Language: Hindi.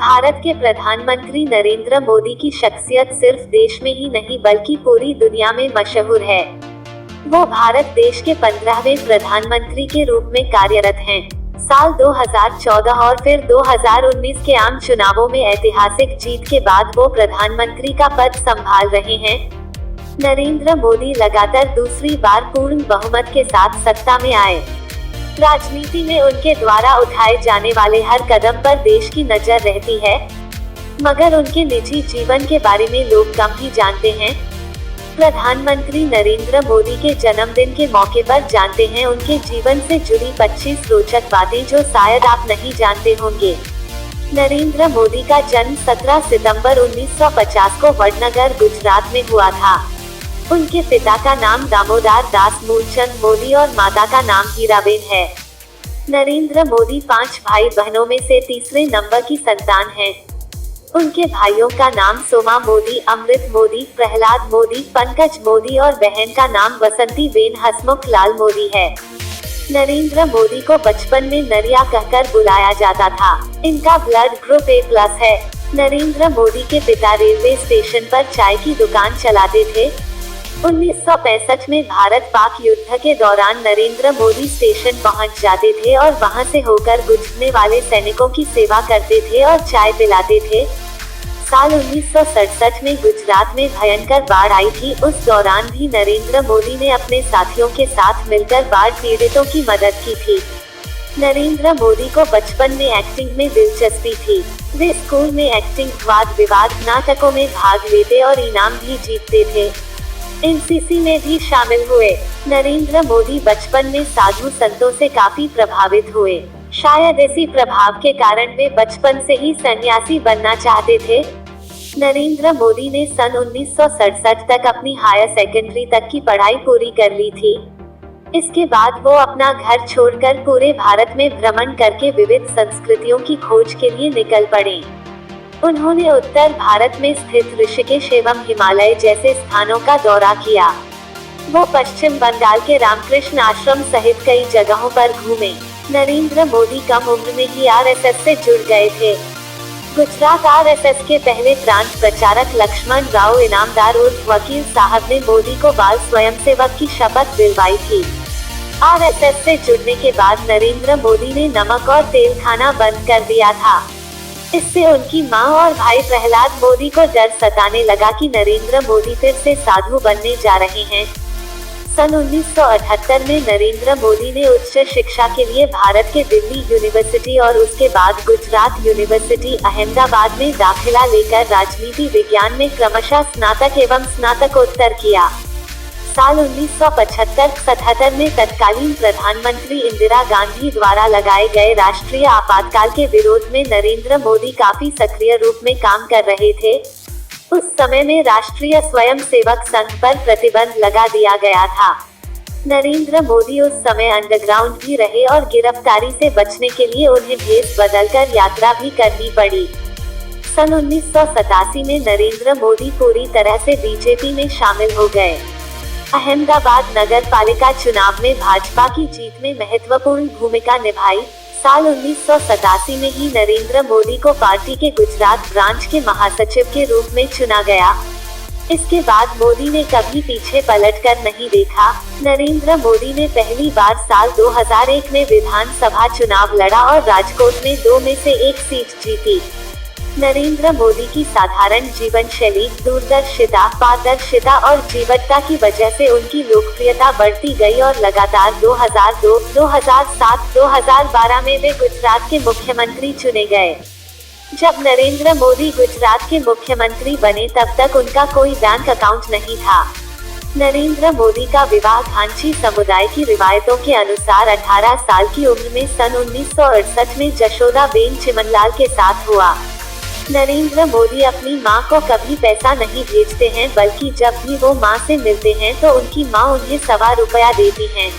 भारत के प्रधानमंत्री नरेंद्र मोदी की शख्सियत सिर्फ देश में ही नहीं बल्कि पूरी दुनिया में मशहूर है। वो भारत देश के 15वें प्रधानमंत्री के रूप में कार्यरत हैं। साल 2014 और फिर 2019 के आम चुनावों में ऐतिहासिक जीत के बाद वो प्रधानमंत्री का पद संभाल रहे हैं। नरेंद्र मोदी लगातार दूसरी बार पूर्ण बहुमत के साथ सत्ता में आए। राजनीति में उनके द्वारा उठाए जाने वाले हर कदम पर देश की नजर रहती है, मगर उनके निजी जीवन के बारे में लोग कम ही जानते हैं। प्रधानमंत्री नरेंद्र मोदी के जन्मदिन के मौके पर जानते हैं उनके जीवन से जुड़ी 25 रोचक बातें जो शायद आप नहीं जानते होंगे। नरेंद्र मोदी का जन्म 17 सितंबर 1950 को वडनगर, गुजरात में हुआ था। उनके पिता का नाम दामोदर दास मूलचंद मोदी और माता का नाम हीराबेन है। नरेंद्र मोदी 5 भाई बहनों में से तीसरे नंबर की संतान हैं। उनके भाइयों का नाम सोमा मोदी, अमृत मोदी, प्रहलाद मोदी, पंकज मोदी और बहन का नाम बसंती बेन हसमुख लाल मोदी है। नरेंद्र मोदी को बचपन में नरिया कहकर बुलाया जाता था। इनका ब्लड ग्रुप A+ है। नरेंद्र मोदी के पिता रेलवे स्टेशन पर चाय की दुकान चलाते थे। 1965 में भारत पाक युद्ध के दौरान नरेंद्र मोदी स्टेशन पहुंच जाते थे और वहां से होकर गुजरने वाले सैनिकों की सेवा करते थे और चाय पिलाते थे। साल 1967 में गुजरात में भयंकर बाढ़ आई थी। उस दौरान भी नरेंद्र मोदी ने अपने साथियों के साथ मिलकर बाढ़ पीड़ितों की मदद की थी। नरेंद्र मोदी को बचपन में एक्टिंग में दिलचस्पी थी। वे स्कूल में एक्टिंग, वाद विवाद, नाटकों में भाग लेते और इनाम भी जीतते थे। NCC में भी शामिल हुए। नरेंद्र मोदी बचपन में साधु संतों से काफी प्रभावित हुए। शायद इसी प्रभाव के कारण वे बचपन से ही सन्यासी बनना चाहते थे। नरेंद्र मोदी ने सन 1967 तक अपनी हायर सेकेंडरी तक की पढ़ाई पूरी कर ली थी। इसके बाद वो अपना घर छोड़कर पूरे भारत में भ्रमण करके विविध संस्कृतियों की खोज के लिए निकल पड़े। उन्होंने उत्तर भारत में स्थित ऋषिकेश एवं हिमालय जैसे स्थानों का दौरा किया। वो पश्चिम बंगाल के रामकृष्ण आश्रम सहित कई जगहों पर घूमे। नरेंद्र मोदी कम उम्र में ही RSS से जुड़ गए थे। गुजरात RSS के पहले प्रांत प्रचारक लक्ष्मण राव इनामदार उर्फ वकील साहब ने मोदी को बाल स्वयंसेवक की शपथ दिलवाई थी। RSS से जुड़ने के बाद नरेंद्र मोदी ने नमक और तेल खाना बंद कर दिया था। इससे उनकी मां और भाई प्रहलाद मोदी को डर सताने लगा कि नरेंद्र मोदी फिर से साधु बनने जा रहे हैं। सन 1978 में नरेंद्र मोदी ने उच्च शिक्षा के लिए भारत के दिल्ली यूनिवर्सिटी और उसके बाद गुजरात यूनिवर्सिटी अहमदाबाद में दाखिला लेकर राजनीति विज्ञान में क्रमशः स्नातक एवं स्नातकोत्तर किया। साल 1975-77 में तत्कालीन प्रधानमंत्री इंदिरा गांधी द्वारा लगाए गए राष्ट्रीय आपातकाल के विरोध में नरेंद्र मोदी काफी सक्रिय रूप में काम कर रहे थे। उस समय में राष्ट्रीय स्वयंसेवक संघ पर प्रतिबंध लगा दिया गया था। नरेंद्र मोदी उस समय अंडरग्राउंड भी रहे और गिरफ्तारी से बचने के लिए उन्हें भेष बदलकर यात्रा भी करनी पड़ी। सन 1987 में नरेंद्र मोदी पूरी तरह से बीजेपी में शामिल हो गए। अहमदाबाद नगर पालिका चुनाव में भाजपा की जीत में महत्वपूर्ण भूमिका निभाई। साल 1987 में ही नरेंद्र मोदी को पार्टी के गुजरात ब्रांच के महासचिव के रूप में चुना गया। इसके बाद मोदी ने कभी पीछे पलटकर नहीं देखा। नरेंद्र मोदी ने पहली बार साल 2001 में विधानसभा चुनाव लड़ा और राजकोट में 2 में से 1 सीट जीती। नरेंद्र मोदी की साधारण जीवन शैली, दूरदर्शिता, पारदर्शिता और जीवटता की वजह से उनकी लोकप्रियता बढ़ती गई और लगातार 2002, 2007, 2012 में वे गुजरात के मुख्यमंत्री चुने गए। जब नरेंद्र मोदी गुजरात के मुख्यमंत्री बने तब तक उनका कोई बैंक अकाउंट नहीं था। नरेंद्र मोदी का विवाह घांची समुदाय की रिवायतों के अनुसार 18 साल की उम्र में सन 1968 में जशोदा बेन चिमनलाल के साथ हुआ। नरेंद्र मोदी अपनी मां को कभी पैसा नहीं भेजते हैं, बल्कि जब भी वो मां से मिलते हैं तो उनकी मां उन्हें ₹1.25 देती हैं।